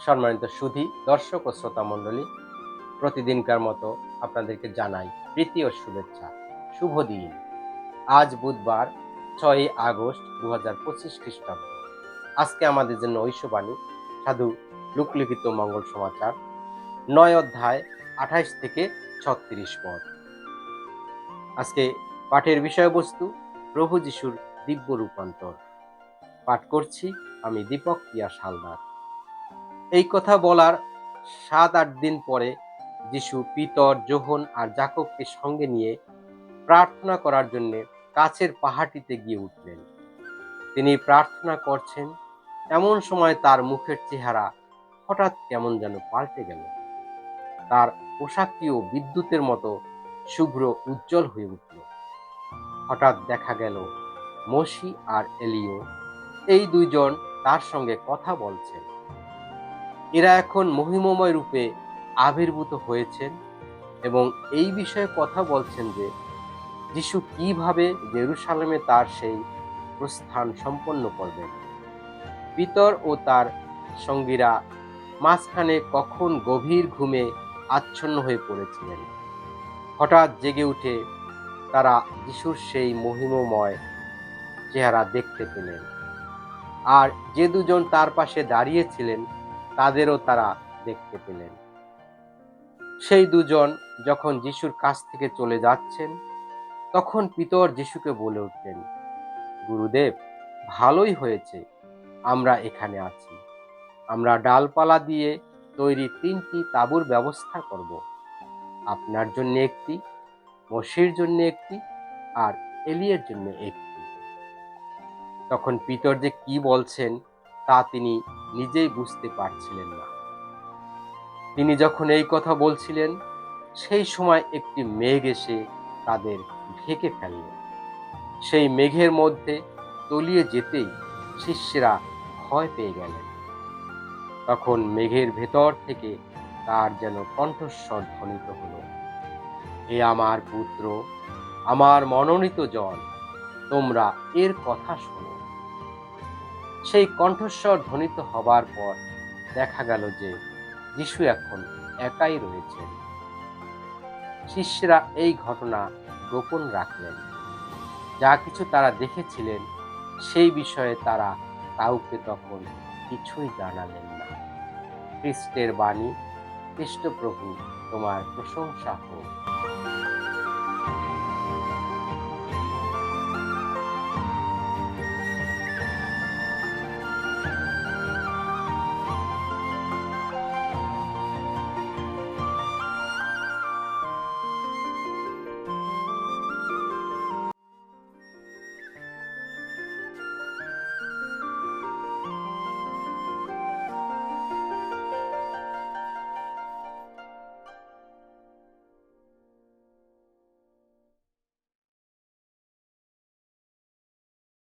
সম্মানিত সুধী, দর্শক ও শ্রোতা মণ্ডলী, প্রতিদিনকার মতো আপনাদেরকে জানাই প্রীতি ও শুভেচ্ছা। শুভ দিন। আজ বুধবার ৬ই আগস্ট ২০২৫ খ্রিস্টাব্দ। আজকে আমাদের জন্য ঐশবাণী সাধু লোকলিখিত মঙ্গল সমাচার ৯ অধ্যায় ২৮ থেকে ৩৬ পদ। আজকে পাঠের বিষয়বস্তু প্রভু যিশুর দিব্য রূপান্তর। পাঠ করছি আমি দীপক পিয়া হালদার। এই কথা বলার ৭-৮ দিন পরে যিশু পিতর, যোহন আর যাকবকে সঙ্গে নিয়ে প্রার্থনা করার জন্য কাছের পাহাড়টিতে গিয়ে উঠলেন। তিনি প্রার্থনা করছেন, এমন সময় তার মুখের চেহারা হঠাৎ কেমন যেন পাল্টে গেল। তার পোশাকটিও বিদ্যুতের মতো শুভ্র উজ্জ্বল হয়ে উঠল। হঠাৎ দেখা গেল মসি আর এলিও, এই দুইজন তার সঙ্গে কথা বলছেন। এরা এখন মহিমময় রূপে আবির্ভূত হয়েছেন এবং এই বিষয়ে কথা বলছেন যে যিশু কিভাবে জেরুসালেমে তার সেই প্রস্থান সম্পন্ন করবেন। পিতর ও তার সঙ্গীরা মাঝখানে কখন গভীর ঘুমে আচ্ছন্ন হয়ে পড়েছিলেন। হঠাৎ জেগে উঠে তারা যিশুর সেই মহিমময় চেহারা দেখতে পেলেন, আর যে দুজন তার পাশে দাঁড়িয়েছিলেন তাদেরও তারা দেখতে পেলেন। সেই দুজন যখন যিশুর কাছ থেকে চলে যাচ্ছেন, তখন পিতর যিশুকে বলে উঠলেন, গুরুদেব, ভালোই হয়েছে আমরা এখানে আছি। আমরা ডালপালা দিয়ে তৈরি ৩টি তাঁবুর ব্যবস্থা করব, আপনার জন্য একটি, মসির জন্য একটি আর এলিয়ের জন্য একটি। তখন পিতর যে কি বলছেন তা তিনি নিজেই বুঝতে পারছিলেন না। তিনি যখন এই কথা বলছিলেন, সেই সময় একটি মেঘ এসে তাদের ঢেকে ফেলল। সেই মেঘের মধ্যে তলিয়ে যেতেই শিষ্যরা ভয় পেয়ে গেলেন। তখন মেঘের ভেতর থেকে তার যেন কণ্ঠস্বর ধ্বনিত হলো, এ আমার পুত্র, আমার মনোনীত জন, তোমরা এর কথা শোনো। সেই কণ্ঠস্বর ধ্বনিত হবার পর দেখা গেল যে যিশু এখন একাই রয়েছেন। শিষ্যরা এই ঘটনা গোপন রাখলেন। যা কিছু তারা দেখেছিলেন সেই বিষয়ে তারা কাউকে তখন কিছুই জানালেন না। খ্রিস্টের বাণী। খ্রিস্ট প্রভু, তোমার প্রশংসা হোক।